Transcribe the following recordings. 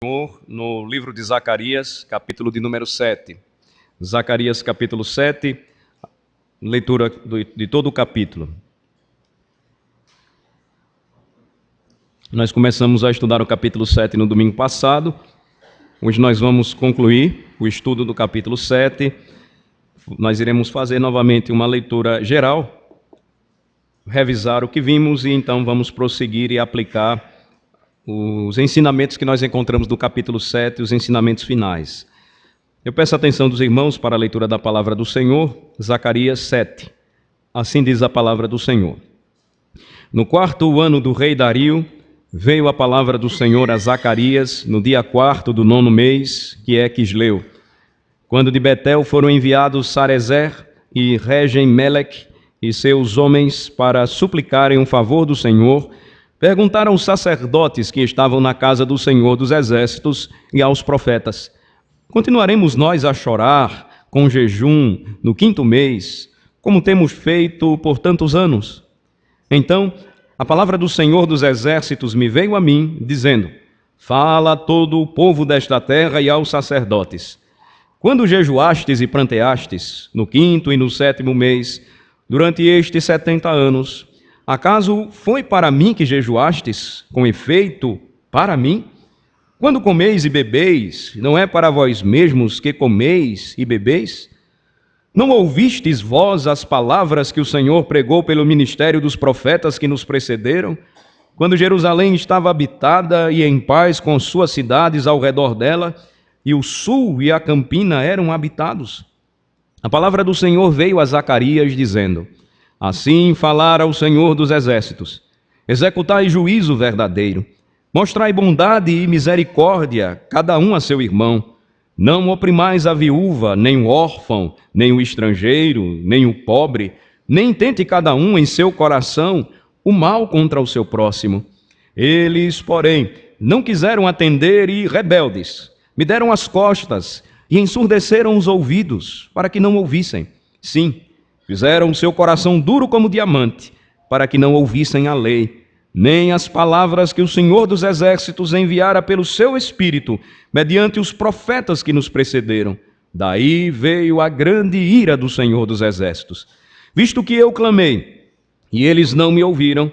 No livro de Zacarias, capítulo de número 7. Zacarias, capítulo 7, leitura de todo o capítulo. Nós começamos a estudar o capítulo 7 no domingo passado. Hoje nós vamos concluir o estudo do capítulo 7. Nós iremos fazer novamente uma leitura geral, revisar o que vimos e então vamos prosseguir e aplicar os ensinamentos que nós encontramos no capítulo 7, os ensinamentos finais. Eu peço a atenção dos irmãos para a leitura da palavra do Senhor, Zacarias 7. Assim diz a palavra do Senhor. No 4º ano do rei Dario, veio a palavra do Senhor a Zacarias, no dia 4º do 9º mês, que é Quisleu, quando de Betel foram enviados Sarezer e Regem-Meleque e seus homens para suplicarem um favor do Senhor. Perguntaram os sacerdotes que estavam na casa do Senhor dos Exércitos e aos profetas: continuaremos nós a chorar com jejum no 5º mês, como temos feito por tantos anos? Então, a palavra do Senhor dos Exércitos me veio a mim, dizendo: fala a todo o povo desta terra e aos sacerdotes. Quando jejuastes e pranteastes, no 5º e no 7º mês, durante estes 70 anos, acaso foi para mim que jejuastes, com efeito, para mim? Quando comeis e bebeis, não é para vós mesmos que comeis e bebeis? Não ouvistes vós as palavras que o Senhor pregou pelo ministério dos profetas que nos precederam, quando Jerusalém estava habitada e em paz com suas cidades ao redor dela, e o sul e a campina eram habitados? A palavra do Senhor veio a Zacarias, dizendo: assim falara o Senhor dos Exércitos: executai juízo verdadeiro, mostrai bondade e misericórdia, cada um a seu irmão. Não oprimais a viúva, nem o órfão, nem o estrangeiro, nem o pobre, nem tente cada um em seu coração o mal contra o seu próximo. Eles, porém, não quiseram atender e, rebeldes, me deram as costas e ensurdeceram os ouvidos, para que não ouvissem. Sim, fizeram o seu coração duro como diamante, para que não ouvissem a lei, nem as palavras que o Senhor dos Exércitos enviara pelo seu Espírito, mediante os profetas que nos precederam. Daí veio a grande ira do Senhor dos Exércitos. Visto que eu clamei, e eles não me ouviram,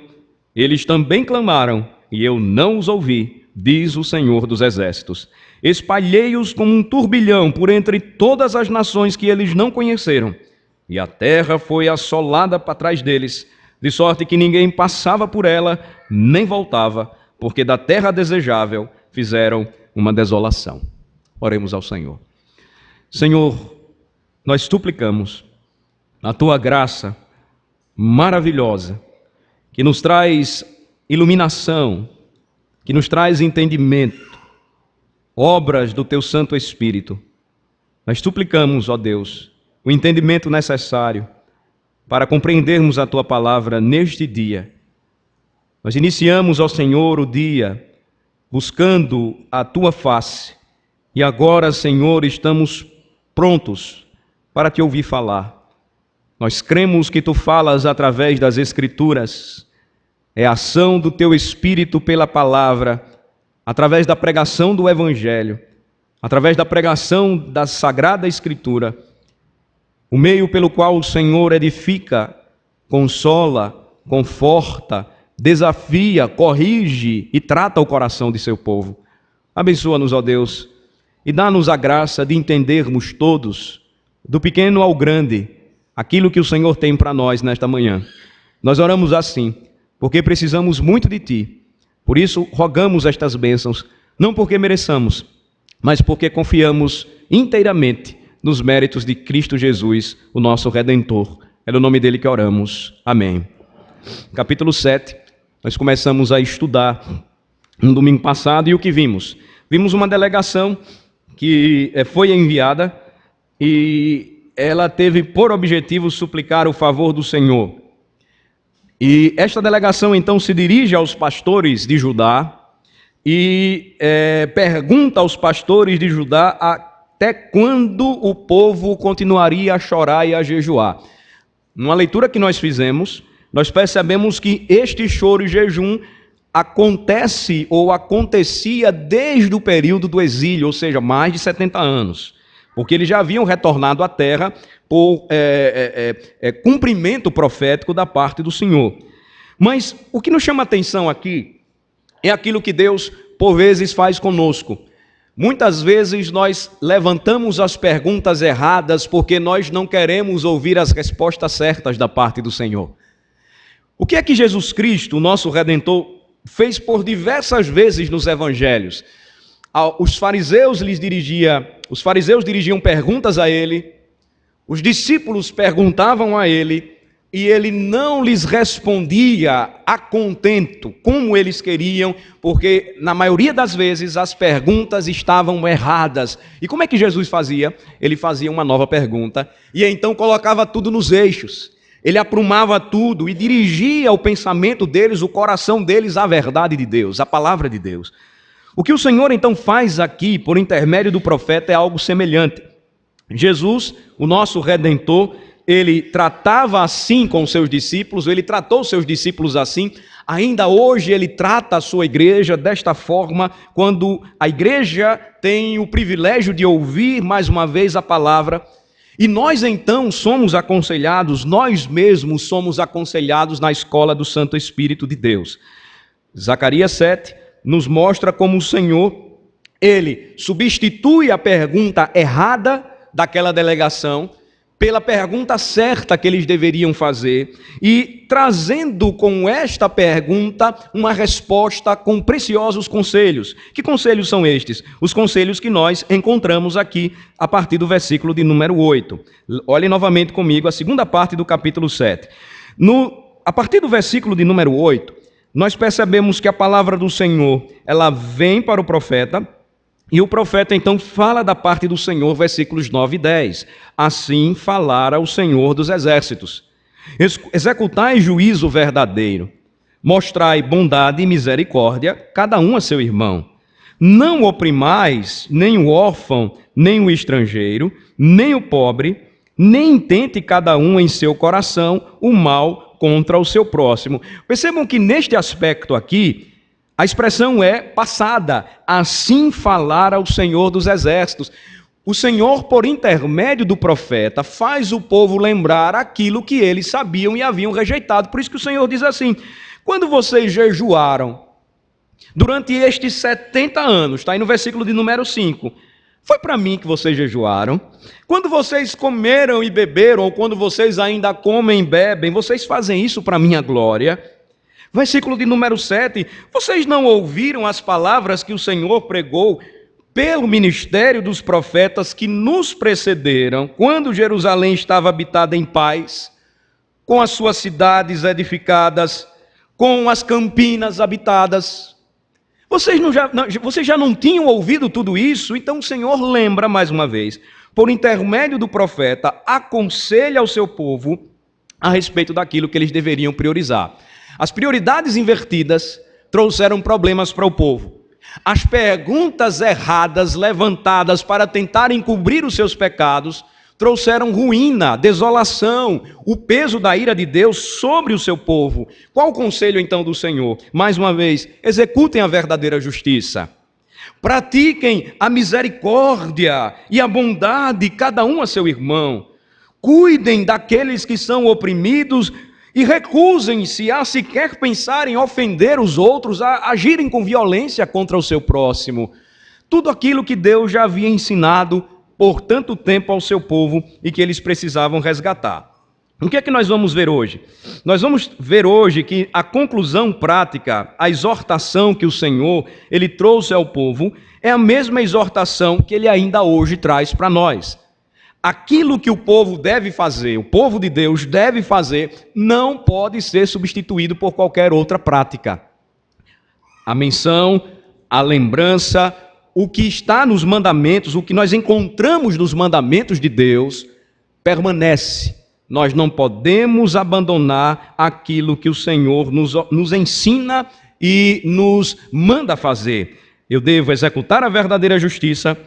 eles também clamaram, e eu não os ouvi, diz o Senhor dos Exércitos. Espalhei-os como um turbilhão por entre todas as nações que eles não conheceram, e a terra foi assolada para trás deles, de sorte que ninguém passava por ela, nem voltava, porque da terra desejável fizeram uma desolação. Oremos ao Senhor. Senhor, nós suplicamos a Tua graça maravilhosa, que nos traz iluminação, que nos traz entendimento, obras do Teu Santo Espírito. Nós suplicamos, ó Deus, o entendimento necessário para compreendermos a Tua palavra neste dia. Nós iniciamos, ó Senhor, o dia buscando a Tua face e agora, Senhor, estamos prontos para Te ouvir falar. Nós cremos que Tu falas através das Escrituras, é a ação do Teu Espírito pela palavra, através da pregação do Evangelho, através da pregação da Sagrada Escritura, o meio pelo qual o Senhor edifica, consola, conforta, desafia, corrige e trata o coração de seu povo. Abençoa-nos, ó Deus, e dá-nos a graça de entendermos todos, do pequeno ao grande, aquilo que o Senhor tem para nós nesta manhã. Nós oramos assim, porque precisamos muito de Ti. Por isso, rogamos estas bênçãos, não porque mereçamos, mas porque confiamos inteiramente nos méritos de Cristo Jesus, o nosso Redentor. É no nome dele que oramos. Amém. Capítulo 7, nós começamos a estudar no domingo passado e o que vimos? Vimos uma delegação que foi enviada e ela teve por objetivo suplicar o favor do Senhor. E esta delegação então se dirige aos pastores de Judá e pergunta aos pastores de Judá até quando o povo continuaria a chorar e a jejuar. Numa leitura que nós fizemos, nós percebemos que este choro e jejum acontece ou acontecia desde o período do exílio, ou seja, mais de 70 anos. Porque eles já haviam retornado à terra por cumprimento profético da parte do Senhor. Mas o que nos chama a atenção aqui é aquilo que Deus, por vezes, faz conosco. Muitas vezes nós levantamos as perguntas erradas porque nós não queremos ouvir as respostas certas da parte do Senhor. O que é que Jesus Cristo, o nosso Redentor, fez por diversas vezes nos evangelhos? Os fariseus dirigiam perguntas a ele, os discípulos perguntavam a ele, e ele não lhes respondia a contento, como eles queriam, porque na maioria das vezes as perguntas estavam erradas. E como é que Jesus fazia? Ele fazia uma nova pergunta, e então colocava tudo nos eixos. Ele aprumava tudo e dirigia o pensamento deles, o coração deles à verdade de Deus, à palavra de Deus. O que o Senhor então faz aqui, por intermédio do profeta, é algo semelhante. Jesus, o nosso Redentor, ele tratava assim com os seus discípulos, ele tratou os seus discípulos assim, ainda hoje ele trata a sua igreja desta forma, quando a igreja tem o privilégio de ouvir mais uma vez a palavra, e nós então somos aconselhados, nós mesmos somos aconselhados na escola do Santo Espírito de Deus. Zacarias 7 nos mostra como o Senhor, ele substitui a pergunta errada daquela delegação pela pergunta certa que eles deveriam fazer e trazendo com esta pergunta uma resposta com preciosos conselhos. Que conselhos são estes? Os conselhos que nós encontramos aqui a partir do versículo de número 8. Olhem novamente comigo a segunda parte do capítulo 7. A partir do versículo de número 8, nós percebemos que a palavra do Senhor, ela vem para o profeta, e o profeta então fala da parte do Senhor, versículos 9 e 10. Assim falara o Senhor dos exércitos. Executai juízo verdadeiro, mostrai bondade e misericórdia, cada um a seu irmão. Não oprimais nem o órfão, nem o estrangeiro, nem o pobre, nem intente cada um em seu coração o mal contra o seu próximo. Percebam que neste aspecto aqui, a expressão é passada, assim falara o Senhor dos exércitos. O Senhor, por intermédio do profeta, faz o povo lembrar aquilo que eles sabiam e haviam rejeitado. Por isso que o Senhor diz assim, quando vocês jejuaram, durante estes 70 anos, está aí no versículo de número 5, foi para mim que vocês jejuaram. Quando vocês comeram e beberam, ou quando vocês ainda comem e bebem, vocês fazem isso para minha glória. Versículo de número 7, vocês não ouviram as palavras que o Senhor pregou pelo ministério dos profetas que nos precederam, quando Jerusalém estava habitada em paz, com as suas cidades edificadas, com as campinas habitadas? Vocês já não tinham ouvido tudo isso? Então o Senhor lembra mais uma vez, por intermédio do profeta, aconselha ao seu povo a respeito daquilo que eles deveriam priorizar. As prioridades invertidas trouxeram problemas para o povo. As perguntas erradas levantadas para tentar encobrir os seus pecados trouxeram ruína, desolação, o peso da ira de Deus sobre o seu povo. Qual o conselho então do Senhor? Mais uma vez, executem a verdadeira justiça. Pratiquem a misericórdia e a bondade, cada um a seu irmão. Cuidem daqueles que são oprimidos e recusem-se a sequer pensar em ofender os outros, a agirem com violência contra o seu próximo. Tudo aquilo que Deus já havia ensinado por tanto tempo ao seu povo e que eles precisavam resgatar. O que é que nós vamos ver hoje? Nós vamos ver hoje que a conclusão prática, a exortação que o Senhor ele trouxe ao povo, é a mesma exortação que ele ainda hoje traz para nós. Aquilo que o povo deve fazer, o povo de Deus deve fazer, não pode ser substituído por qualquer outra prática. A menção, a lembrança, o que está nos mandamentos, o que nós encontramos nos mandamentos de Deus, permanece. Nós não podemos abandonar aquilo que o Senhor nos ensina e nos manda fazer. Eu devo executar a verdadeira justiça,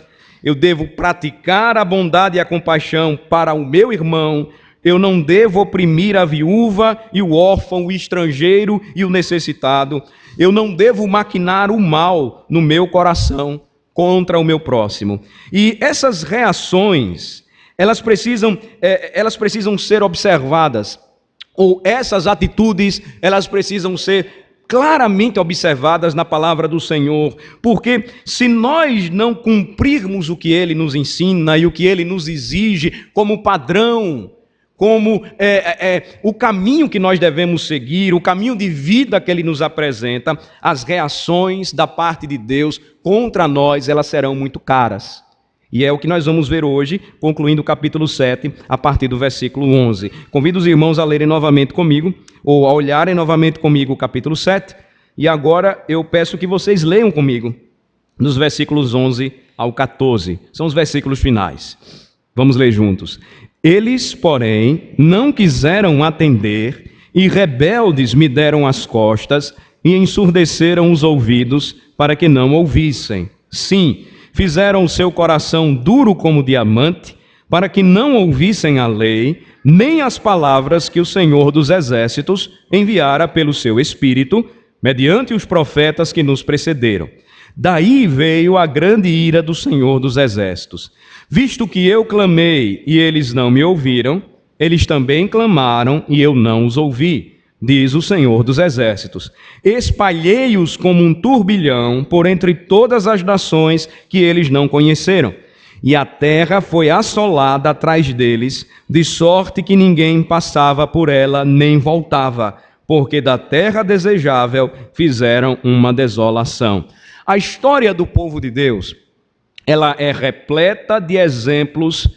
eu devo praticar a bondade e a compaixão para o meu irmão, eu não devo oprimir a viúva e o órfão, o estrangeiro e o necessitado. Eu não devo maquinar o mal no meu coração contra o meu próximo. E essas reações, elas precisam ser observadas, ou essas atitudes, elas precisam ser claramente observadas na palavra do Senhor, porque se nós não cumprirmos o que Ele nos ensina e o que Ele nos exige como padrão, como o caminho que nós devemos seguir, o caminho de vida que Ele nos apresenta, as reações da parte de Deus contra nós, elas serão muito caras. E é o que nós vamos ver hoje, concluindo o capítulo 7, a partir do versículo 11. Convido os irmãos a lerem novamente comigo, ou a olharem novamente comigo o capítulo 7, e agora eu peço que vocês leiam comigo, nos versículos 11 ao 14. São os versículos finais. Vamos ler juntos. Eles, porém, não quiseram atender, e rebeldes me deram as costas, e ensurdeceram os ouvidos, para que não ouvissem. Sim, fizeram o seu coração duro como diamante, para que não ouvissem a lei, nem as palavras que o Senhor dos Exércitos enviara pelo seu Espírito, mediante os profetas que nos precederam. Daí veio a grande ira do Senhor dos Exércitos. Visto que eu clamei e eles não me ouviram, eles também clamaram e eu não os ouvi, diz o Senhor dos Exércitos. Espalhei-os como um turbilhão por entre todas as nações que eles não conheceram. E a terra foi assolada atrás deles, de sorte que ninguém passava por ela nem voltava, porque da terra desejável fizeram uma desolação. A história do povo de Deus, ela é repleta de exemplos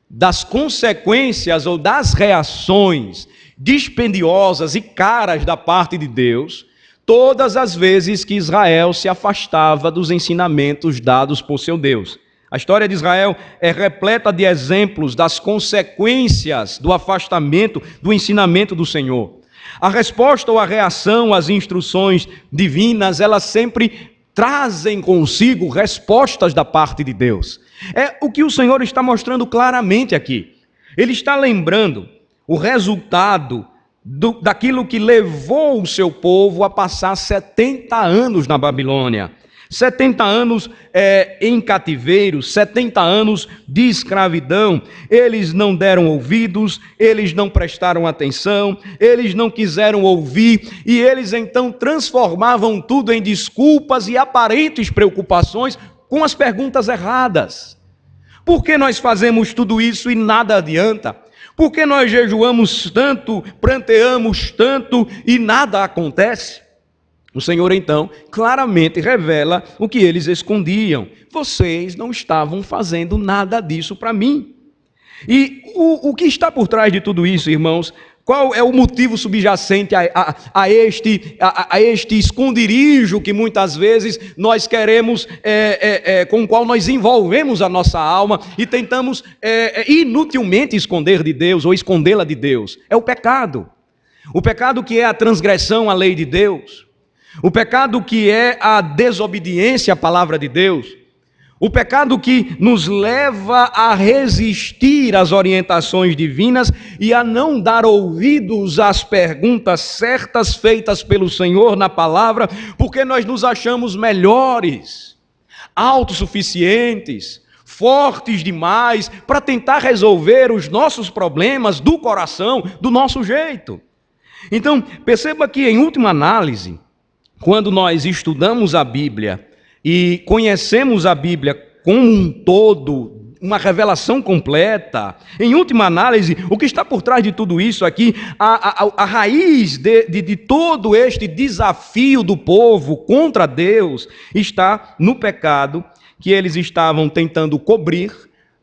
das consequências ou das reações dispendiosas e caras da parte de Deus, todas as vezes que Israel se afastava dos ensinamentos dados por seu Deus. A história de Israel é repleta de exemplos das consequências do afastamento do ensinamento do Senhor. A resposta ou a reação às instruções divinas, elas sempre trazem consigo respostas da parte de Deus. É o que o Senhor está mostrando claramente aqui. Ele está lembrando o resultado daquilo que levou o seu povo a passar 70 anos na Babilônia. 70 anos em cativeiro, 70 anos de escravidão. Eles não deram ouvidos, eles não prestaram atenção, eles não quiseram ouvir, e eles então transformavam tudo em desculpas e aparentes preocupações com as perguntas erradas. Por que nós fazemos tudo isso e nada adianta? Por que nós jejuamos tanto, pranteamos tanto e nada acontece? O Senhor, então, claramente revela o que eles escondiam. Vocês não estavam fazendo nada disso para mim. E o que está por trás de tudo isso, irmãos? Qual é o motivo subjacente a este esconderijo que muitas vezes nós queremos, com o qual nós envolvemos a nossa alma e tentamos inutilmente esconder de Deus ou escondê-la de Deus? É o pecado. O pecado que é a transgressão à lei de Deus. O pecado que é a desobediência à palavra de Deus. O pecado que nos leva a resistir às orientações divinas e a não dar ouvidos às perguntas certas feitas pelo Senhor na palavra, porque nós nos achamos melhores, autossuficientes, fortes demais para tentar resolver os nossos problemas do coração, do nosso jeito. Então, perceba que, em última análise, quando nós estudamos a Bíblia e conhecemos a Bíblia como um todo, uma revelação completa, em última análise, o que está por trás de tudo isso aqui, a raiz de todo este desafio do povo contra Deus, está no pecado que eles estavam tentando cobrir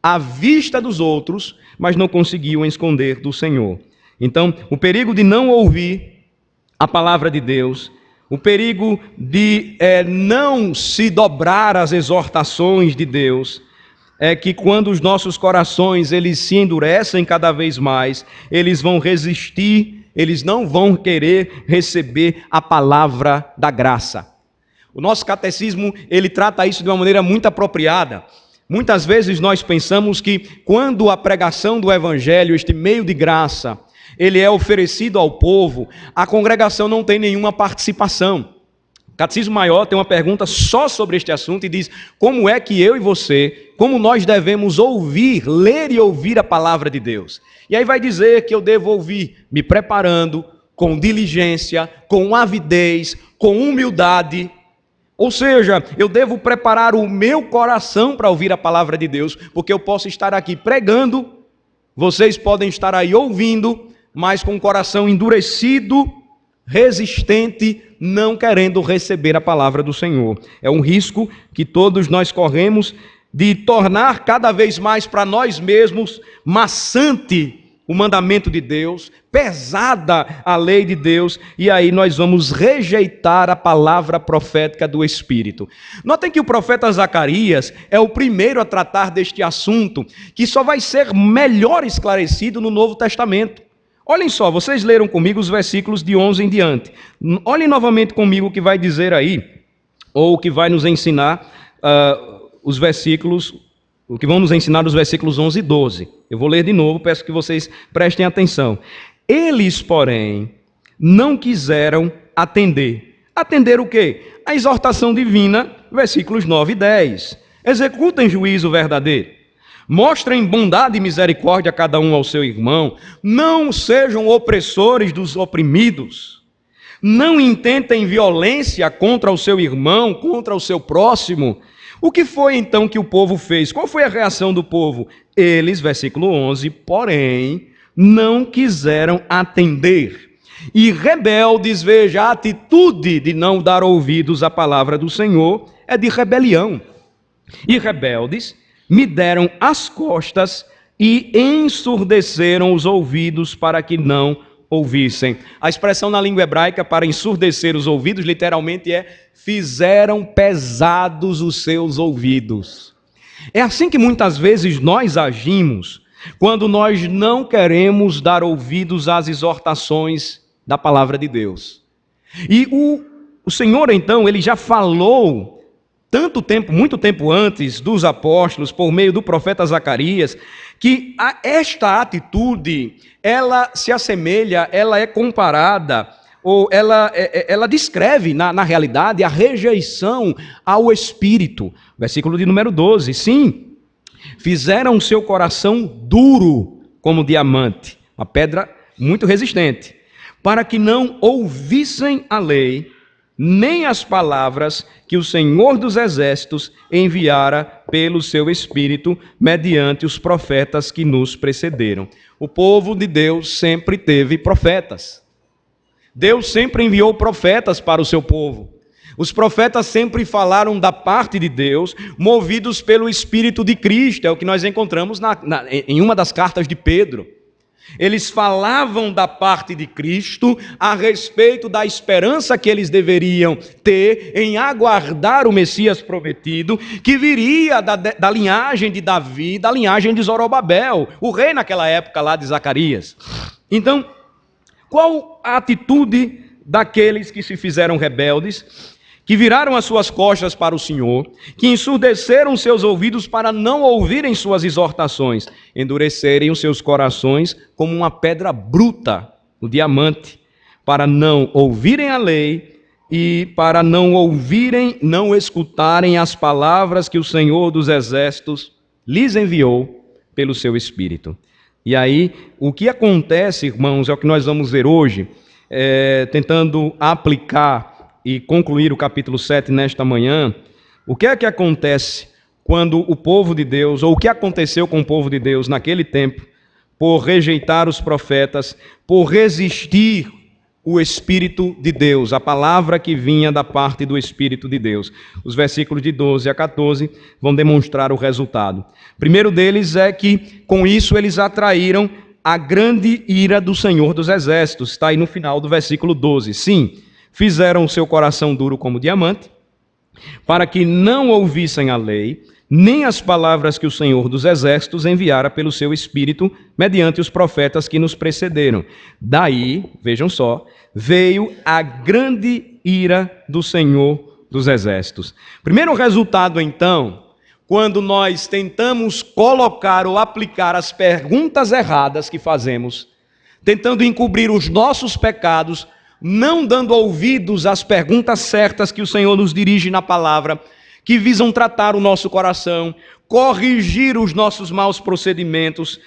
à vista dos outros, mas não conseguiam esconder do Senhor. Então, o perigo de não ouvir a palavra de Deus, o perigo de não se dobrar às exortações de Deus, é que quando os nossos corações eles se endurecem cada vez mais, eles vão resistir, eles não vão querer receber a palavra da graça. O nosso catecismo, ele trata isso de uma maneira muito apropriada. Muitas vezes nós pensamos que quando a pregação do Evangelho, este meio de graça, ele é oferecido ao povo, a congregação não tem nenhuma participação. O Catecismo Maior tem uma pergunta só sobre este assunto e diz: como é que eu e você, como nós devemos ouvir, ler e ouvir a palavra de Deus? E aí vai dizer que eu devo ouvir me preparando, com diligência, com avidez, com humildade. Ou seja, eu devo preparar o meu coração para ouvir a palavra de Deus, porque eu posso estar aqui pregando, vocês podem estar aí ouvindo, mas com o coração endurecido, resistente, não querendo receber a palavra do Senhor. É um risco que todos nós corremos de tornar cada vez mais para nós mesmos maçante o mandamento de Deus, pesada a lei de Deus, e aí nós vamos rejeitar a palavra profética do Espírito. Notem que o profeta Zacarias é o primeiro a tratar deste assunto, que só vai ser melhor esclarecido no Novo Testamento. Olhem só, vocês leram comigo os versículos de 11 em diante. Olhem novamente comigo o que vai dizer aí, ou o que vai nos ensinar os versículos, o que vão nos ensinar os versículos 11 e 12. Eu vou ler de novo, peço que vocês prestem atenção. Eles, porém, não quiseram atender. Atender o quê? A exortação divina, versículos 9 e 10. Executem juízo verdadeiro. Mostrem bondade e misericórdia a cada um ao seu irmão. Não sejam opressores dos oprimidos. Não intentem violência contra o seu irmão, contra o seu próximo. O que foi então que o povo fez? Qual foi a reação do povo? Eles, versículo 11, porém, não quiseram atender. E rebeldes, veja, a atitude de não dar ouvidos à palavra do Senhor é de rebelião. E rebeldes me deram as costas e ensurdeceram os ouvidos para que não ouvissem. A expressão na língua hebraica para ensurdecer os ouvidos literalmente é: fizeram pesados os seus ouvidos. É assim que muitas vezes nós agimos quando nós não queremos dar ouvidos às exortações da palavra de Deus. E o Senhor então, ele já falou muito tempo antes dos apóstolos, por meio do profeta Zacarias, que esta atitude, ela se assemelha, ela é comparada, ou ela descreve na realidade a rejeição ao Espírito. Versículo de número 12, sim, fizeram o seu coração duro como diamante, uma pedra muito resistente, para que não ouvissem a lei, nem as palavras que o Senhor dos Exércitos enviara pelo seu Espírito, mediante os profetas que nos precederam. O povo de Deus sempre teve profetas. Deus sempre enviou profetas para o seu povo. Os profetas sempre falaram da parte de Deus, movidos pelo Espírito de Cristo, é o que nós encontramos em uma das cartas de Pedro. Eles falavam da parte de Cristo a respeito da esperança que eles deveriam ter em aguardar o Messias prometido, que viria da linhagem de Davi, da linhagem de Zorobabel, o rei naquela época lá de Zacarias. Então, qual a atitude daqueles que se fizeram rebeldes, que viraram as suas costas para o Senhor, que ensurdeceram seus ouvidos para não ouvirem suas exortações, endurecerem os seus corações como uma pedra bruta, o diamante, para não ouvirem a lei e para não ouvirem, não escutarem as palavras que o Senhor dos Exércitos lhes enviou pelo seu Espírito. E aí, o que acontece, irmãos, é o que nós vamos ver hoje, tentando aplicar e concluir o capítulo 7 nesta manhã. O que é que acontece quando o povo de Deus, ou o que aconteceu com o povo de Deus naquele tempo, por rejeitar os profetas, por resistir o Espírito de Deus, a palavra que vinha da parte do Espírito de Deus? Os versículos de 12 a 14 vão demonstrar o resultado. O primeiro deles é que, com isso, eles atraíram a grande ira do Senhor dos Exércitos. Está aí no final do versículo 12. Sim, fizeram o seu coração duro como diamante, para que não ouvissem a lei, nem as palavras que o Senhor dos Exércitos enviara pelo seu Espírito, mediante os profetas que nos precederam. Daí, vejam só, veio a grande ira do Senhor dos Exércitos. Primeiro resultado, então, quando nós tentamos colocar ou aplicar as perguntas erradas que fazemos, tentando encobrir os nossos pecados, não dando ouvidos às perguntas certas que o Senhor nos dirige na palavra, que visam tratar o nosso coração, corrigir os nossos maus procedimentos,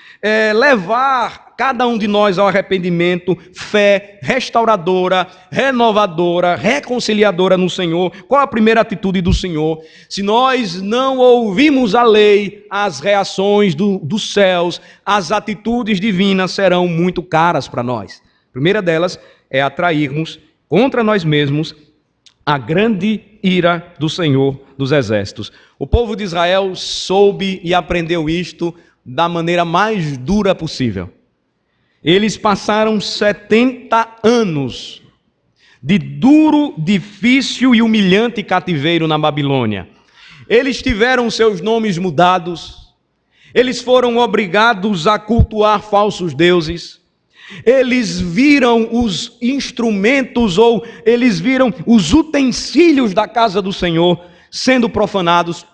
levar cada um de nós ao arrependimento, fé restauradora, renovadora, reconciliadora no Senhor. Qual a primeira atitude do Senhor? Se nós não ouvimos a lei, as reações dos céus, as atitudes divinas serão muito caras para nós. A primeira delas é atrairmos contra nós mesmos a grande ira do Senhor dos Exércitos. O povo de Israel soube e aprendeu isto da maneira mais dura possível. Eles passaram 70 anos de duro, difícil e humilhante cativeiro na Babilônia. Eles tiveram seus nomes mudados, eles foram obrigados a cultuar falsos deuses, eles viram os instrumentos ou eles viram os utensílios da casa do Senhor sendo profanados.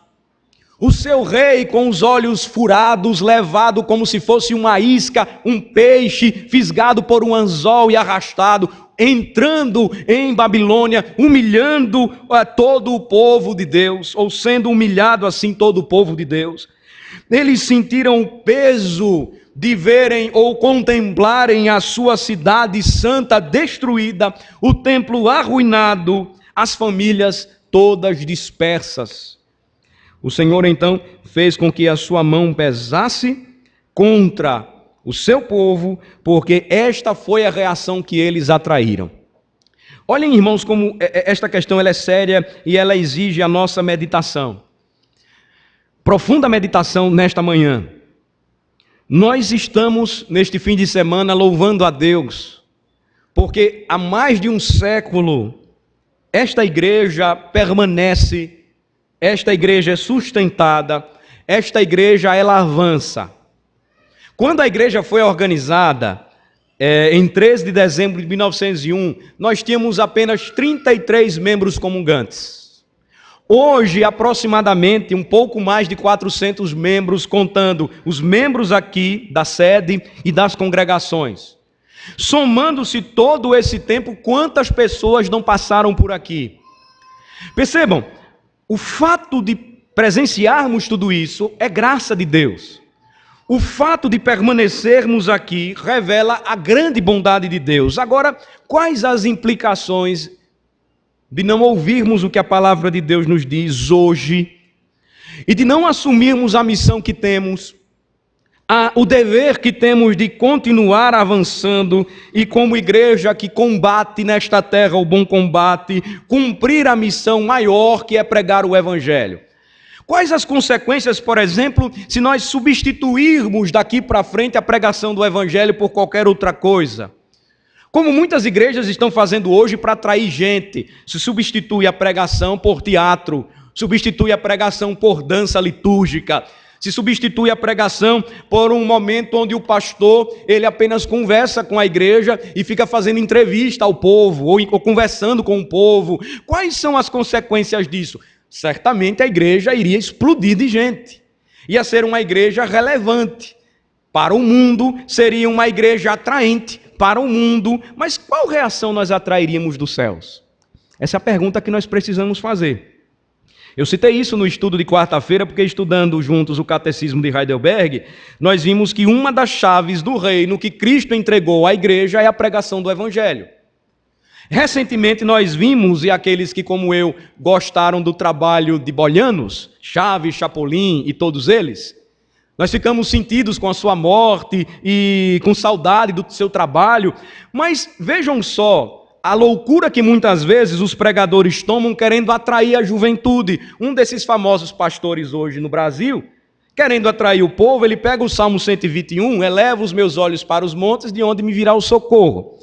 O seu rei com os olhos furados, levado como se fosse uma isca, um peixe, fisgado por um anzol e arrastado, entrando em Babilônia, humilhando todo o povo de Deus, ou sendo humilhado assim todo o povo de Deus. Eles sentiram o peso de verem ou contemplarem a sua cidade santa destruída, o templo arruinado, as famílias todas dispersas. O Senhor então fez com que a sua mão pesasse contra o seu povo, porque esta foi a reação que eles atraíram. Olhem, irmãos, como esta questão ela é séria e ela exige a nossa meditação. Profunda meditação nesta manhã. Nós estamos, neste fim de semana, louvando a Deus, porque há mais de um século esta igreja permanece, esta igreja é sustentada, esta igreja ela avança. Quando a igreja foi organizada, em 13 de dezembro de 1901, nós tínhamos apenas 33 membros comungantes. Hoje, aproximadamente, um pouco mais de 400 membros, contando os membros aqui da sede e das congregações. Somando-se todo esse tempo, quantas pessoas não passaram por aqui? Percebam, o fato de presenciarmos tudo isso é graça de Deus. O fato de permanecermos aqui revela a grande bondade de Deus. Agora, quais as implicações de não ouvirmos o que a palavra de Deus nos diz hoje e de não assumirmos a missão que temos, o dever que temos de continuar avançando e como igreja que combate nesta terra o bom combate, cumprir a missão maior que é pregar o Evangelho? Quais as consequências, por exemplo, se nós substituirmos daqui para frente a pregação do Evangelho por qualquer outra coisa? Como muitas igrejas estão fazendo hoje para atrair gente, se substitui a pregação por teatro, substitui a pregação por dança litúrgica, se substitui a pregação por um momento onde o pastor, ele apenas conversa com a igreja e fica fazendo entrevista ao povo, ou conversando com o povo. Quais são as consequências disso? Certamente a igreja iria explodir de gente. Ia ser uma igreja relevante. Para o mundo, seria uma igreja atraente para o mundo. Mas qual reação nós atrairíamos dos céus? Essa é a pergunta que nós precisamos fazer. Eu citei isso no estudo de quarta-feira, porque estudando juntos o Catecismo de Heidelberg, nós vimos que uma das chaves do reino que Cristo entregou à igreja é a pregação do Evangelho. Recentemente nós vimos, e aqueles que como eu gostaram do trabalho de Bolianos, Chaves, Chapolin e todos eles, nós ficamos sentidos com a sua morte e com saudade do seu trabalho, mas vejam só, a loucura que muitas vezes os pregadores tomam querendo atrair a juventude. Um desses famosos pastores hoje no Brasil, querendo atrair o povo, ele pega o Salmo 121, eleva os meus olhos para os montes, de onde me virá o socorro.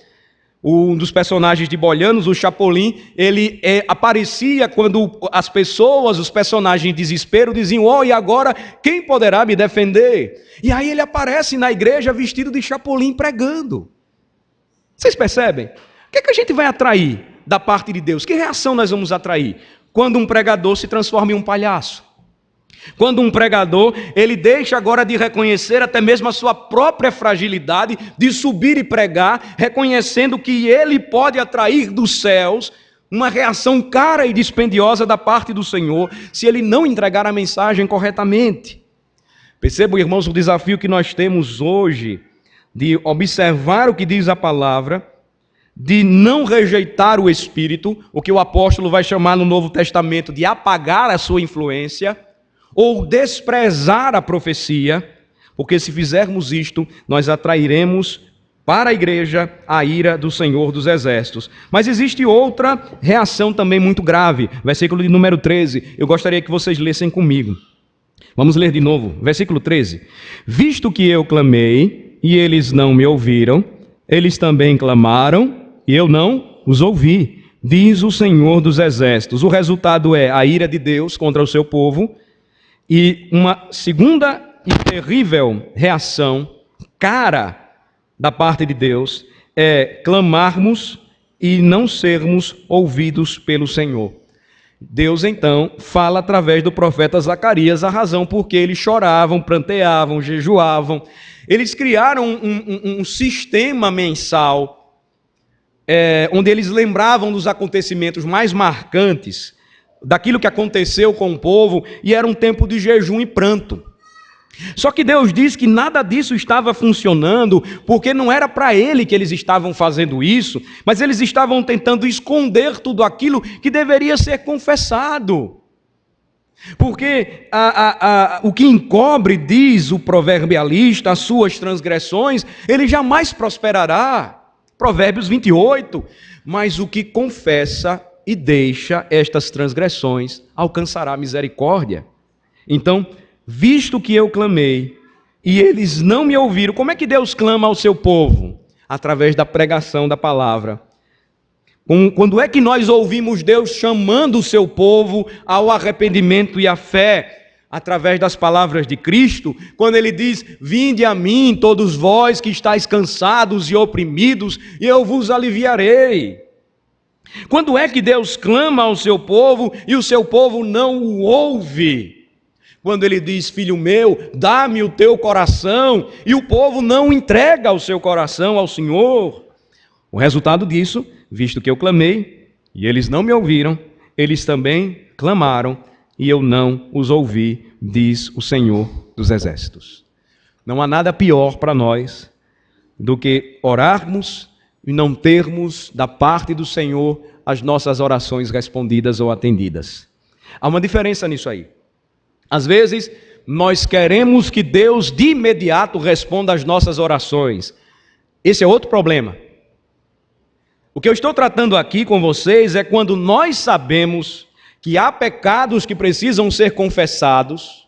Um dos personagens de Bolianos, o Chapolin, ele aparecia quando as pessoas, os personagens em desespero, diziam, e agora quem poderá me defender? E aí ele aparece na igreja vestido de Chapolin pregando. Vocês percebem? O que a gente vai atrair da parte de Deus? Que reação nós vamos atrair quando um pregador se transforma em um palhaço? Quando um pregador, ele deixa agora de reconhecer até mesmo a sua própria fragilidade, de subir e pregar, reconhecendo que ele pode atrair dos céus uma reação cara e dispendiosa da parte do Senhor, se ele não entregar a mensagem corretamente. Percebam, irmãos, o desafio que nós temos hoje de observar o que diz a palavra, de não rejeitar o Espírito, o que o apóstolo vai chamar no Novo Testamento de apagar a sua influência, ou desprezar a profecia, porque se fizermos isto, nós atrairemos para a igreja a ira do Senhor dos Exércitos. Mas existe outra reação também muito grave, versículo de número 13, eu gostaria que vocês lessem comigo. Vamos ler de novo, versículo 13. Visto que eu clamei, e eles não me ouviram, eles também clamaram, e eu não os ouvi, diz o Senhor dos Exércitos. O resultado é a ira de Deus contra o seu povo, e uma segunda e terrível reação, cara, da parte de Deus, é clamarmos e não sermos ouvidos pelo Senhor. Deus, então, fala através do profeta Zacarias a razão por que eles choravam, pranteavam, jejuavam. Eles criaram um sistema mensal, onde eles lembravam dos acontecimentos mais marcantes, daquilo que aconteceu com o povo, e era um tempo de jejum e pranto. Só que Deus diz que nada disso estava funcionando, porque não era para ele que eles estavam fazendo isso, mas eles estavam tentando esconder tudo aquilo que deveria ser confessado. Porque o que encobre, diz o proverbialista, as suas transgressões, ele jamais prosperará. Provérbios 28. Mas o que confessa e deixa estas transgressões alcançará misericórdia. Então, visto que eu clamei e eles não me ouviram, como é que Deus clama ao seu povo? Através da pregação da palavra. Quando é que nós ouvimos Deus chamando o seu povo ao arrependimento e à fé? Através das palavras de Cristo, quando ele diz: vinde a mim todos vós que estáis cansados e oprimidos, e eu vos aliviarei. Quando é que Deus clama ao seu povo e o seu povo não o ouve? Quando ele diz: filho meu, dá-me o teu coração, e o povo não entrega o seu coração ao Senhor. O resultado disso, visto que eu clamei e eles não me ouviram, eles também clamaram e eu não os ouvi, diz o Senhor dos Exércitos. Não há nada pior para nós do que orarmos e não termos da parte do Senhor as nossas orações respondidas ou atendidas. Há uma diferença nisso aí. Às vezes, nós queremos que Deus de imediato responda às nossas orações. Esse é outro problema. O que eu estou tratando aqui com vocês é quando nós sabemos que há pecados que precisam ser confessados,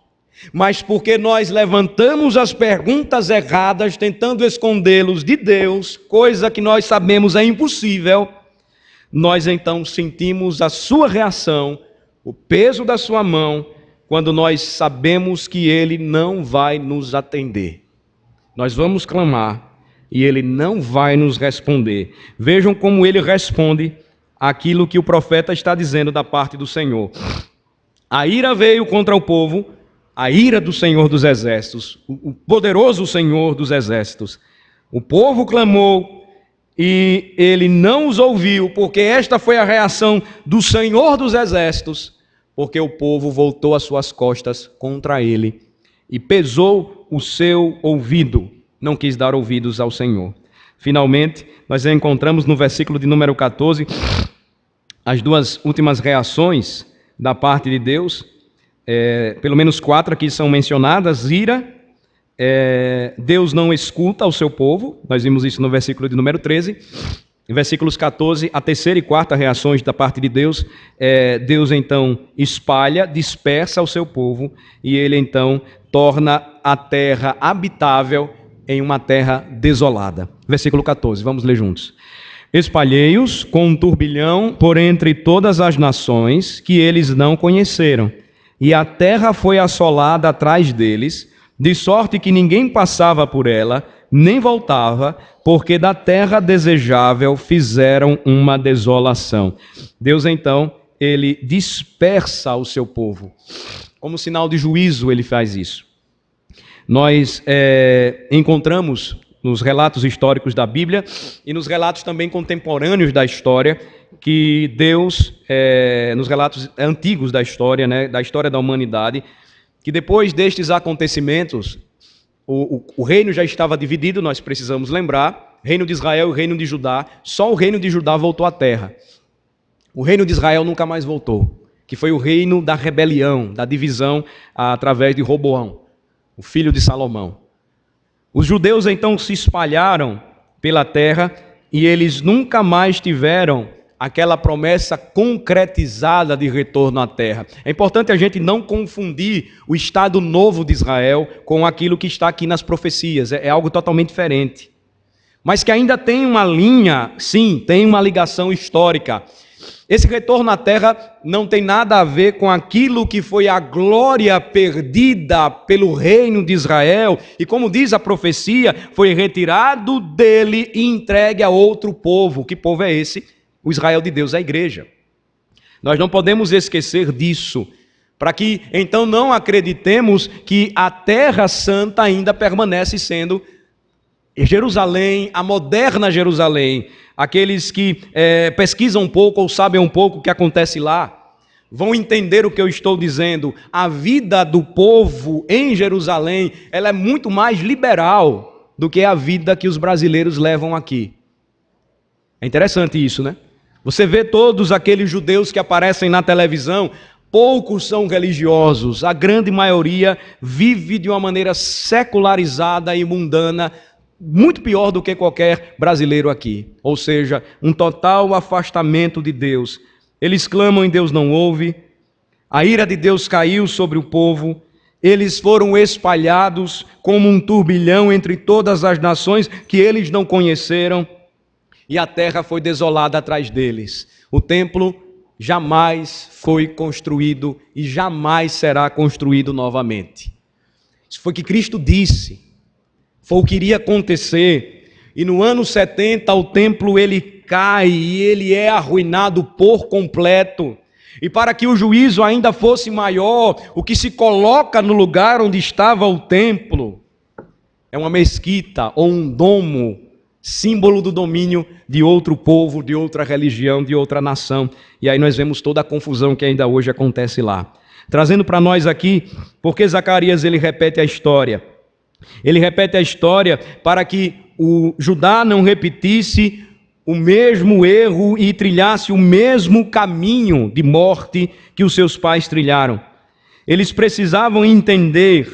mas porque nós levantamos as perguntas erradas, tentando escondê-los de Deus, coisa que nós sabemos é impossível, nós então sentimos a sua reação, o peso da sua mão, quando nós sabemos que Ele não vai nos atender. Nós vamos clamar e Ele não vai nos responder. Vejam como Ele responde aquilo que o profeta está dizendo da parte do Senhor. A ira veio contra o povo, a ira do Senhor dos Exércitos, o poderoso Senhor dos Exércitos. O povo clamou e Ele não os ouviu, porque esta foi a reação do Senhor dos Exércitos, porque o povo voltou as suas costas contra Ele e pesou o seu ouvido, não quis dar ouvidos ao Senhor. Finalmente, nós encontramos no versículo de número 14, as duas últimas reações da parte de Deus, pelo menos 4 aqui são mencionadas. Ira, Deus não escuta o seu povo, nós vimos isso no versículo de número 13. Em versículos 14, a terceira e quarta reações da parte de Deus, Deus então espalha, dispersa o seu povo, e Ele então torna a terra habitável em uma terra desolada. Versículo 14, vamos ler juntos. Espalhei-os com um turbilhão por entre todas as nações que eles não conheceram, e a terra foi assolada atrás deles, de sorte que ninguém passava por ela, nem voltava, porque da terra desejável fizeram uma desolação. Deus então, Ele dispersa o seu povo. como sinal de juízo ele faz isso. Nós encontramos nos relatos históricos da Bíblia e nos relatos também contemporâneos da história, que Deus, nos relatos antigos da história, né, da história da humanidade, que depois destes acontecimentos, o reino já estava dividido, nós precisamos lembrar, reino de Israel e reino de Judá, só o reino de Judá voltou à terra. O reino de Israel nunca mais voltou, que foi o reino da rebelião, da divisão através de Roboão, o filho de Salomão. Os judeus então se espalharam pela terra e eles nunca mais tiveram aquela promessa concretizada de retorno à terra. É importante a gente não confundir o Estado novo de Israel com aquilo que está aqui nas profecias. É algo totalmente diferente. Mas que ainda tem uma linha, sim, tem uma ligação histórica. Esse retorno à terra não tem nada a ver com aquilo que foi a glória perdida pelo reino de Israel, e como diz a profecia, foi retirado dele e entregue a outro povo. Que povo é esse? O Israel de Deus, a igreja. Nós não podemos esquecer disso, para que então não acreditemos que a terra santa ainda permanece sendo Jerusalém, a moderna Jerusalém. Aqueles que pesquisam um pouco ou sabem um pouco o que acontece lá, vão entender o que eu estou dizendo. A vida do povo em Jerusalém, ela é muito mais liberal do que a vida que os brasileiros levam aqui. É interessante isso, né? Você vê todos aqueles judeus que aparecem na televisão, poucos são religiosos, a grande maioria vive de uma maneira secularizada e mundana, muito pior do que qualquer brasileiro aqui. Ou seja, um total afastamento de Deus. Eles clamam e Deus não ouve. A ira de Deus caiu sobre o povo. Eles foram espalhados como um turbilhão entre todas as nações que eles não conheceram. E a terra foi desolada atrás deles. O templo jamais foi construído e jamais será construído novamente. Isso foi o que Cristo disse. Foi o que iria acontecer, e no ano 70 o templo ele cai e ele é arruinado por completo. E para que o juízo ainda fosse maior, o que se coloca no lugar onde estava o templo é uma mesquita ou um domo, símbolo do domínio de outro povo, de outra religião, de outra nação. E aí nós vemos toda a confusão que ainda hoje acontece lá. Trazendo para nós aqui, porque Zacarias ele repete a história. Ele repete a história para que o Judá não repetisse o mesmo erro e trilhasse o mesmo caminho de morte que os seus pais trilharam. Eles precisavam entender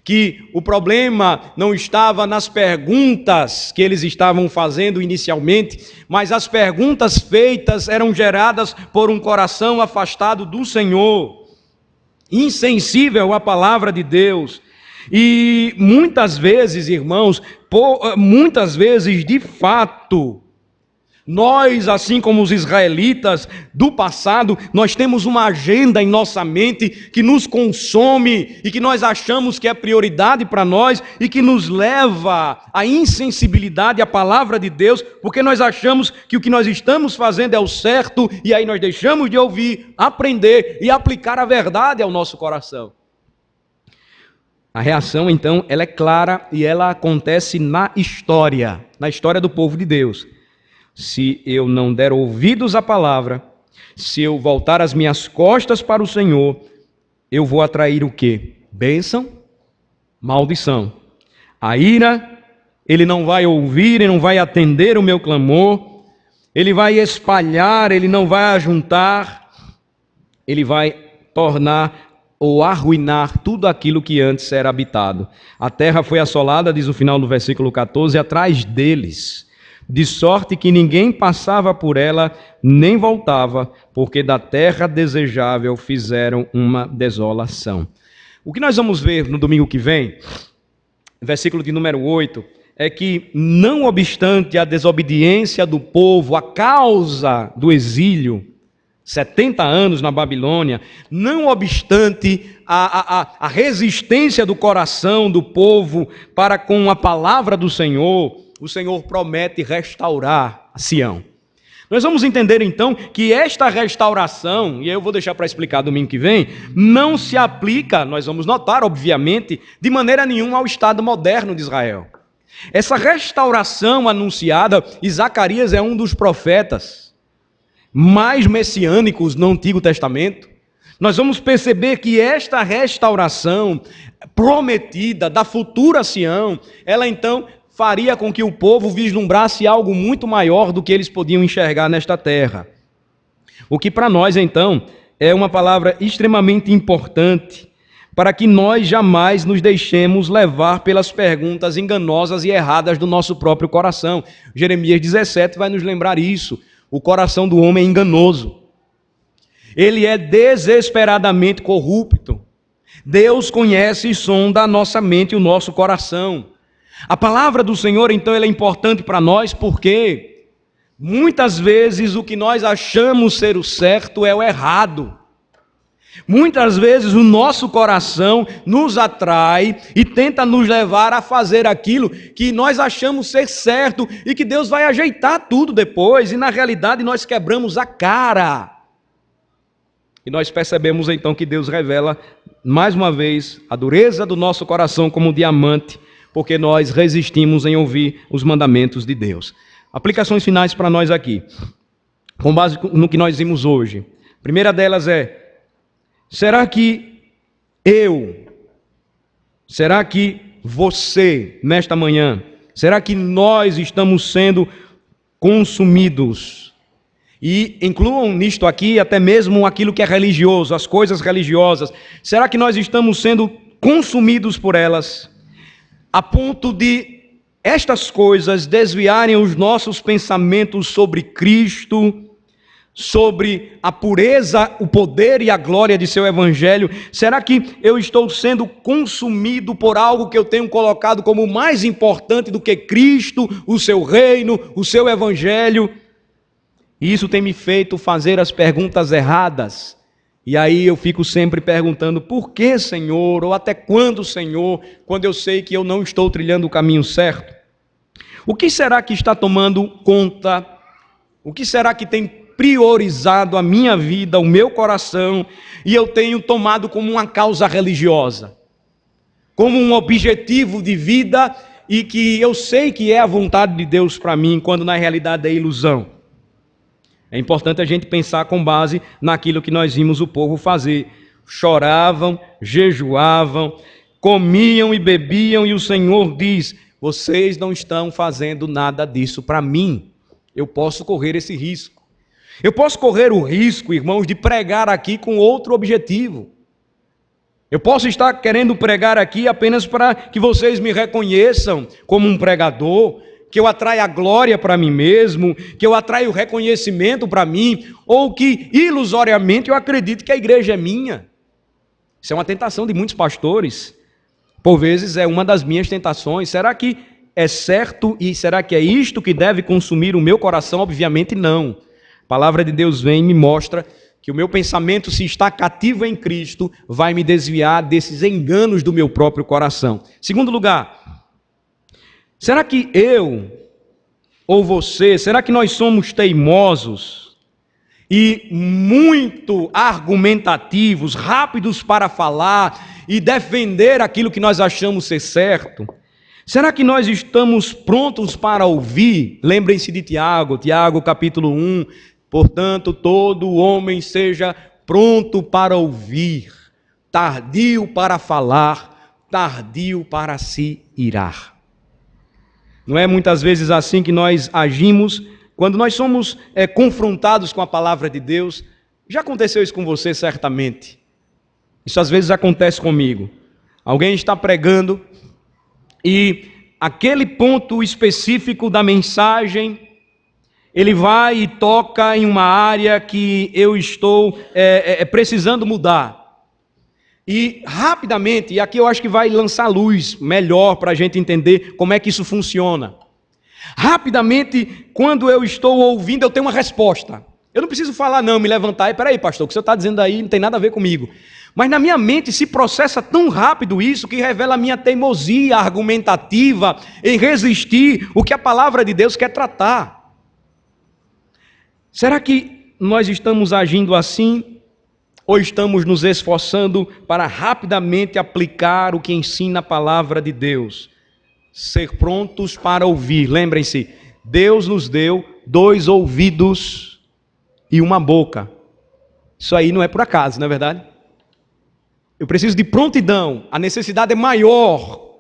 que o problema não estava nas perguntas que eles estavam fazendo inicialmente, mas as perguntas feitas eram geradas por um coração afastado do Senhor, insensível à palavra de Deus. E muitas vezes, irmãos, muitas vezes, de fato, nós, assim como os israelitas do passado, nós temos uma agenda em nossa mente que nos consome e que nós achamos que é prioridade para nós e que nos leva à insensibilidade à palavra de Deus, porque nós achamos que o que nós estamos fazendo é o certo e aí nós deixamos de ouvir, aprender e aplicar a verdade ao nosso coração. A reação, então, ela é clara e ela acontece na história do povo de Deus. Se eu não der ouvidos à palavra, se eu voltar as minhas costas para o Senhor, eu vou atrair o quê? Bênção, maldição. A ira, ele não vai ouvir, ele não vai atender o meu clamor, ele vai espalhar, ele não vai ajuntar, ele vai tornar ou arruinar tudo aquilo que antes era habitado. A terra foi assolada, diz o final do versículo 14, atrás deles, de sorte que ninguém passava por ela, nem voltava, porque da terra desejável fizeram uma desolação. O que nós vamos ver no domingo que vem, versículo de número 8, é que, não obstante a desobediência do povo, a causa do exílio, 70 anos na Babilônia, não obstante a resistência do coração do povo para com a palavra do Senhor, o Senhor promete restaurar a Sião. Nós vamos entender então que esta restauração, e eu vou deixar para explicar domingo que vem, não se aplica, nós vamos notar, obviamente, de maneira nenhuma ao Estado moderno de Israel. Essa restauração anunciada, e Zacarias é um dos profetas mais messiânicos no Antigo Testamento, nós vamos perceber que esta restauração prometida da futura Sião, ela então faria com que o povo vislumbrasse algo muito maior do que eles podiam enxergar nesta terra. O que para nós, então, é uma palavra extremamente importante para que nós jamais nos deixemos levar pelas perguntas enganosas e erradas do nosso próprio coração. Jeremias 17 vai nos lembrar isso. O coração do homem é enganoso. Ele é desesperadamente corrupto. Deus conhece e sonda a nossa mente e o nosso coração. A palavra do Senhor, então, ela é importante para nós porque muitas vezes o que nós achamos ser o certo é o errado. Muitas vezes o nosso coração nos atrai e tenta nos levar a fazer aquilo que nós achamos ser certo e que Deus vai ajeitar tudo depois, e na realidade nós quebramos a cara. E nós percebemos então que Deus revela mais uma vez a dureza do nosso coração como um diamante, porque nós resistimos em ouvir os mandamentos de Deus. Aplicações finais para nós aqui, com base no que nós vimos hoje. A primeira delas é: será que você, nesta manhã, será que nós estamos sendo consumidos? E incluam nisto aqui até mesmo aquilo que é religioso, as coisas religiosas. Será que nós estamos sendo consumidos por elas, a ponto de estas coisas desviarem os nossos pensamentos sobre Cristo, sobre a pureza, o poder e a glória de seu evangelho? Será que eu estou sendo consumido por algo que eu tenho colocado como mais importante do que Cristo, o seu reino, o seu evangelho? E isso tem me feito fazer as perguntas erradas. E aí eu fico sempre perguntando: por que, Senhor? Ou até quando, Senhor? Quando eu sei que eu não estou trilhando o caminho certo. O que será que está tomando conta? O que será que tem priorizado a minha vida, o meu coração, e eu tenho tomado como uma causa religiosa, como um objetivo de vida, e que eu sei que é a vontade de Deus para mim, quando na realidade é ilusão? É importante a gente pensar com base naquilo que nós vimos o povo fazer. Choravam, jejuavam, comiam e bebiam, e o Senhor diz: vocês não estão fazendo nada disso para mim. Eu posso correr esse risco. Eu posso correr o risco, irmãos, de pregar aqui com outro objetivo. Eu posso estar querendo pregar aqui apenas para que vocês me reconheçam como um pregador, que eu atraia a glória para mim mesmo, que eu atraia o reconhecimento para mim, ou que ilusoriamente eu acredito que a igreja é minha. Isso é uma tentação de muitos pastores. Por vezes é uma das minhas tentações. Será que é certo e será que é isto que deve consumir o meu coração? Obviamente não. A palavra de Deus vem e me mostra que o meu pensamento, se está cativo em Cristo, vai me desviar desses enganos do meu próprio coração. Segundo lugar, será que eu ou você, será que nós somos teimosos e muito argumentativos, rápidos para falar e defender aquilo que nós achamos ser certo? Será que nós estamos prontos para ouvir? Lembrem-se de Tiago capítulo 1, portanto, todo homem seja pronto para ouvir, tardio para falar, tardio para se irar. Não é muitas vezes assim que nós agimos quando nós somos confrontados com a palavra de Deus? Já aconteceu isso com você, certamente. Isso às vezes acontece comigo. Alguém está pregando e aquele ponto específico da mensagem, ele vai e toca em uma área que eu estou precisando mudar. E rapidamente, e aqui eu acho que vai lançar luz melhor para a gente entender como é que isso funciona. Rapidamente, quando eu estou ouvindo, eu tenho uma resposta. Eu não preciso falar não, me levantar e: peraí, pastor, o que você está dizendo aí não tem nada a ver comigo. Mas na minha mente se processa tão rápido isso que revela a minha teimosia argumentativa em resistir o que a palavra de Deus quer tratar. Será que nós estamos agindo assim ou estamos nos esforçando para rapidamente aplicar o que ensina a palavra de Deus? Ser prontos para ouvir. Lembrem-se, Deus nos deu 2 ouvidos e uma boca. Isso aí não é por acaso, não é verdade? Eu preciso de prontidão. A necessidade é maior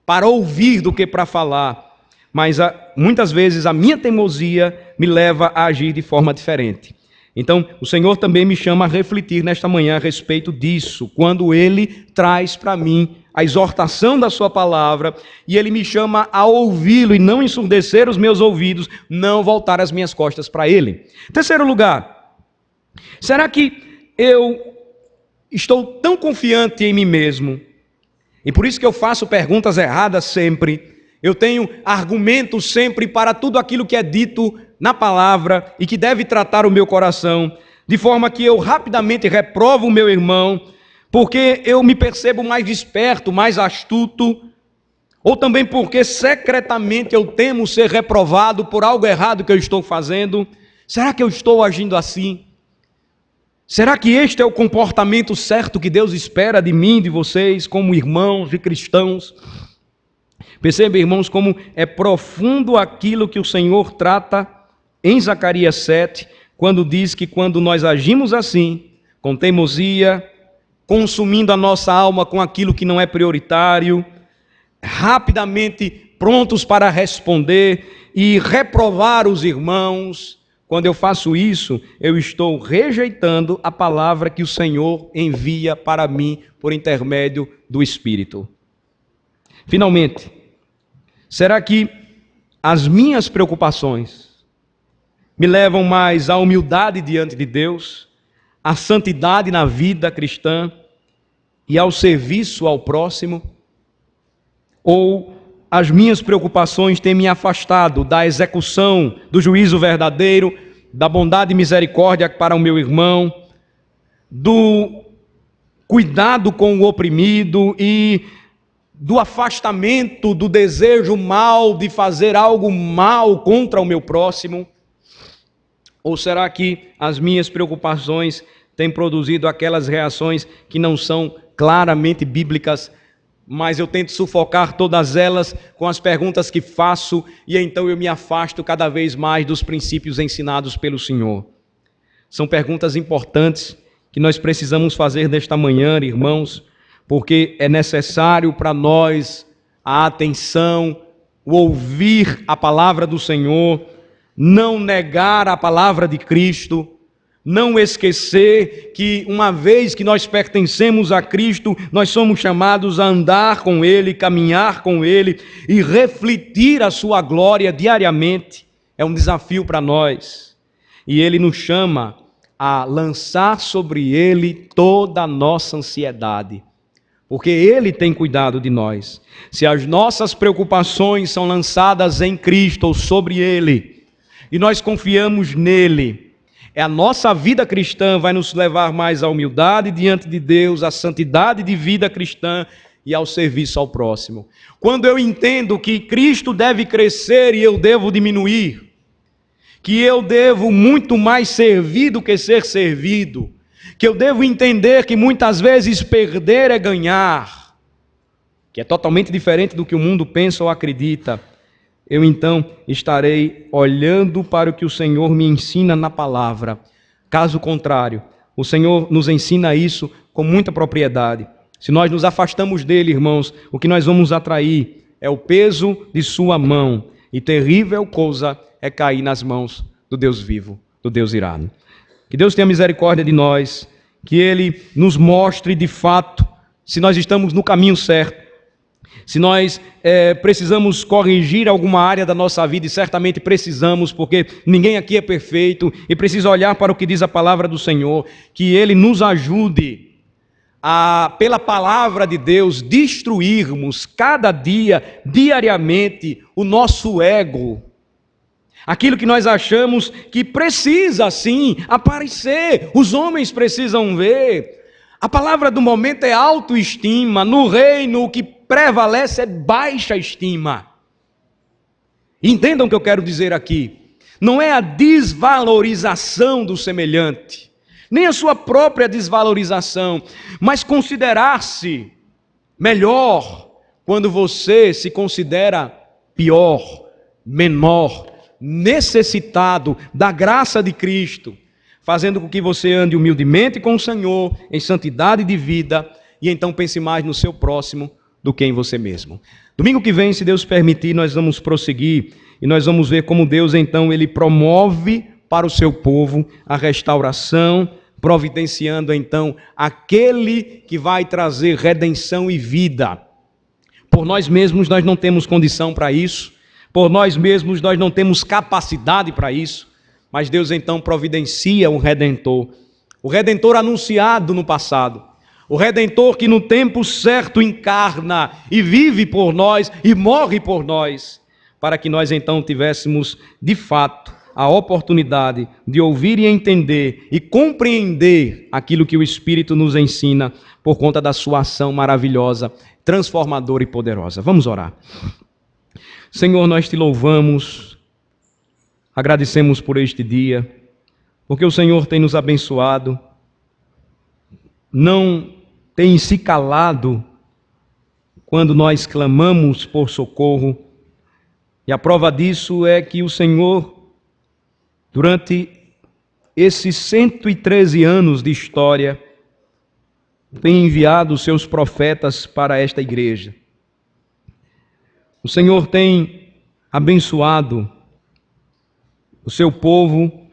para ouvir do que para falar. Mas muitas vezes a minha teimosia me leva a agir de forma diferente. Então, o Senhor também me chama a refletir nesta manhã a respeito disso, quando Ele traz para mim a exortação da sua palavra, e Ele me chama a ouvi-lo e não ensurdecer os meus ouvidos, não voltar as minhas costas para Ele. Terceiro lugar, será que eu estou tão confiante em mim mesmo, e por isso que eu faço perguntas erradas sempre, eu tenho argumentos sempre para tudo aquilo que é dito na palavra e que deve tratar o meu coração, de forma que eu rapidamente reprovo o meu irmão, porque eu me percebo mais esperto, mais astuto, ou também porque secretamente eu temo ser reprovado por algo errado que eu estou fazendo. Será que eu estou agindo assim? Será que este é o comportamento certo que Deus espera de mim, de vocês, como irmãos e cristãos? Perceba, irmãos, como é profundo aquilo que o Senhor trata em Zacarias 7, quando diz que quando nós agimos assim, com teimosia, consumindo a nossa alma com aquilo que não é prioritário, rapidamente prontos para responder e reprovar os irmãos, quando eu faço isso, eu estou rejeitando a palavra que o Senhor envia para mim por intermédio do Espírito. Finalmente, será que as minhas preocupações me levam mais à humildade diante de Deus, à santidade na vida cristã e ao serviço ao próximo? Ou as minhas preocupações têm me afastado da execução do juízo verdadeiro, da bondade e misericórdia para o meu irmão, do cuidado com o oprimido e do afastamento do desejo mal de fazer algo mal contra o meu próximo? Ou será que as minhas preocupações têm produzido aquelas reações que não são claramente bíblicas, mas eu tento sufocar todas elas com as perguntas que faço e então eu me afasto cada vez mais dos princípios ensinados pelo Senhor? São perguntas importantes que nós precisamos fazer nesta manhã, irmãos, porque é necessário para nós a atenção, o ouvir a palavra do Senhor, não negar a palavra de Cristo, não esquecer que uma vez que nós pertencemos a Cristo, nós somos chamados a andar com Ele, caminhar com Ele e refletir a sua glória diariamente. É um desafio para nós. E Ele nos chama a lançar sobre Ele toda a nossa ansiedade, porque Ele tem cuidado de nós. Se as nossas preocupações são lançadas em Cristo ou sobre Ele, e nós confiamos nele, a nossa vida cristã vai nos levar mais à humildade diante de Deus, à santidade de vida cristã e ao serviço ao próximo. Quando eu entendo que Cristo deve crescer e eu devo diminuir, que eu devo muito mais servir do que ser servido, que eu devo entender que muitas vezes perder é ganhar, que é totalmente diferente do que o mundo pensa ou acredita, eu então estarei olhando para o que o Senhor me ensina na palavra. Caso contrário, o Senhor nos ensina isso com muita propriedade. Se nós nos afastamos dele, irmãos, o que nós vamos atrair é o peso de sua mão, e terrível coisa é cair nas mãos do Deus vivo, do Deus irado. Que Deus tenha misericórdia de nós, que Ele nos mostre de fato se nós estamos no caminho certo, se nós precisamos corrigir alguma área da nossa vida, e certamente precisamos, porque ninguém aqui é perfeito, e precisa olhar para o que diz a palavra do Senhor, que Ele nos ajude a, pela palavra de Deus, destruirmos cada dia, diariamente, o nosso ego, aquilo que nós achamos que precisa sim aparecer, os homens precisam ver. A palavra do momento é autoestima. No reino o que prevalece é baixa estima. Entendam o que eu quero dizer aqui. não é a desvalorização do semelhante, nem a sua própria desvalorização, mas considerar-se melhor quando você se considera pior, menor, necessitado da graça de Cristo, fazendo com que você ande humildemente com o Senhor, em santidade de vida, e então pense mais no seu próximo do que em você mesmo. Domingo que vem, se Deus permitir, nós vamos prosseguir e nós vamos ver como Deus, então, Ele promove para o seu povo a restauração, providenciando, então, aquele que vai trazer redenção e vida. Por nós mesmos, nós não temos condição para isso, por nós mesmos, nós não temos capacidade para isso, mas Deus, então, providencia um Redentor, o Redentor anunciado no passado, o Redentor que no tempo certo encarna e vive por nós e morre por nós, para que nós então tivéssemos de fato a oportunidade de ouvir e entender e compreender aquilo que o Espírito nos ensina por conta da sua ação maravilhosa, transformadora e poderosa. Vamos orar. Senhor, nós te louvamos, agradecemos por este dia, porque o Senhor tem nos abençoado, não tem se calado quando nós clamamos por socorro, e a prova disso é que o Senhor, durante esses 113 anos de história, tem enviado os seus profetas para esta igreja. O Senhor tem abençoado o seu povo,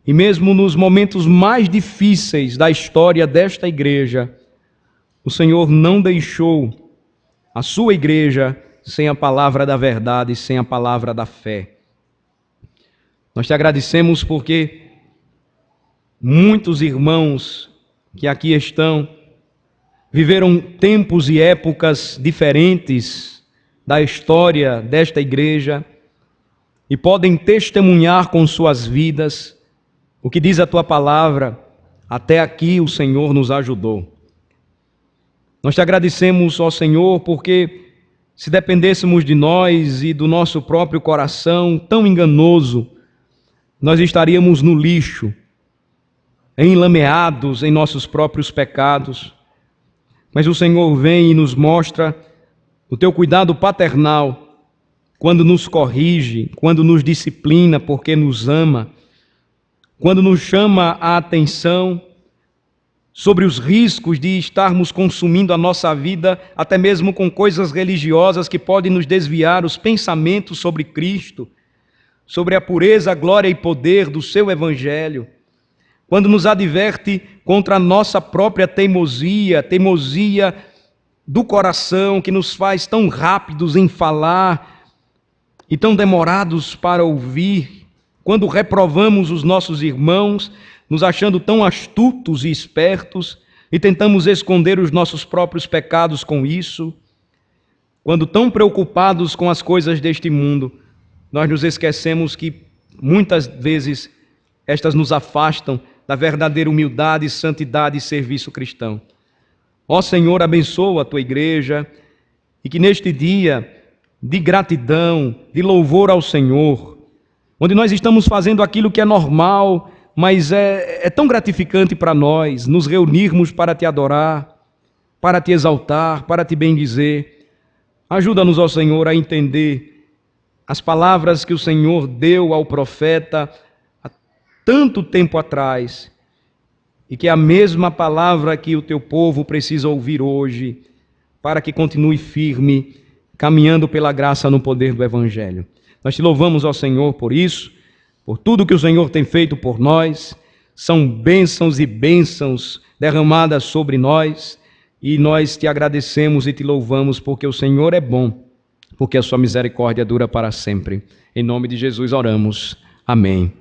e mesmo nos momentos mais difíceis da história desta igreja, o Senhor não deixou a sua igreja sem a palavra da verdade, sem a palavra da fé. Nós te agradecemos porque muitos irmãos que aqui estão viveram tempos e épocas diferentes da história desta igreja e podem testemunhar com suas vidas o que diz a tua palavra. Até aqui o Senhor nos ajudou. Nós te agradecemos, ó Senhor, porque se dependêssemos de nós e do nosso próprio coração tão enganoso, nós estaríamos no lixo, enlameados em nossos próprios pecados. Mas o Senhor vem e nos mostra o teu cuidado paternal, quando nos corrige, quando nos disciplina, porque nos ama, quando nos chama a atenção sobre os riscos de estarmos consumindo a nossa vida, até mesmo com coisas religiosas que podem nos desviar os pensamentos sobre Cristo, sobre a pureza, glória e poder do seu Evangelho. Quando nos adverte contra a nossa própria teimosia do coração, que nos faz tão rápidos em falar e tão demorados para ouvir, quando reprovamos os nossos irmãos, nos achando tão astutos e espertos, e tentamos esconder os nossos próprios pecados com isso, quando tão preocupados com as coisas deste mundo, nós nos esquecemos que muitas vezes estas nos afastam da verdadeira humildade, santidade e serviço cristão. Ó Senhor, abençoa a tua igreja, e que neste dia de gratidão, de louvor ao Senhor, onde nós estamos fazendo aquilo que é normal, mas é tão gratificante para nós nos reunirmos para te adorar, para te exaltar, para te bendizer. Ajuda-nos, ó Senhor, a entender as palavras que o Senhor deu ao profeta há tanto tempo atrás, e que é a mesma palavra que o teu povo precisa ouvir hoje, para que continue firme, caminhando pela graça no poder do Evangelho. Nós te louvamos, ó Senhor, por isso, por tudo que o Senhor tem feito por nós. São bênçãos e bênçãos derramadas sobre nós, e nós te agradecemos e te louvamos, porque o Senhor é bom, porque a sua misericórdia dura para sempre. Em nome de Jesus oramos. Amém.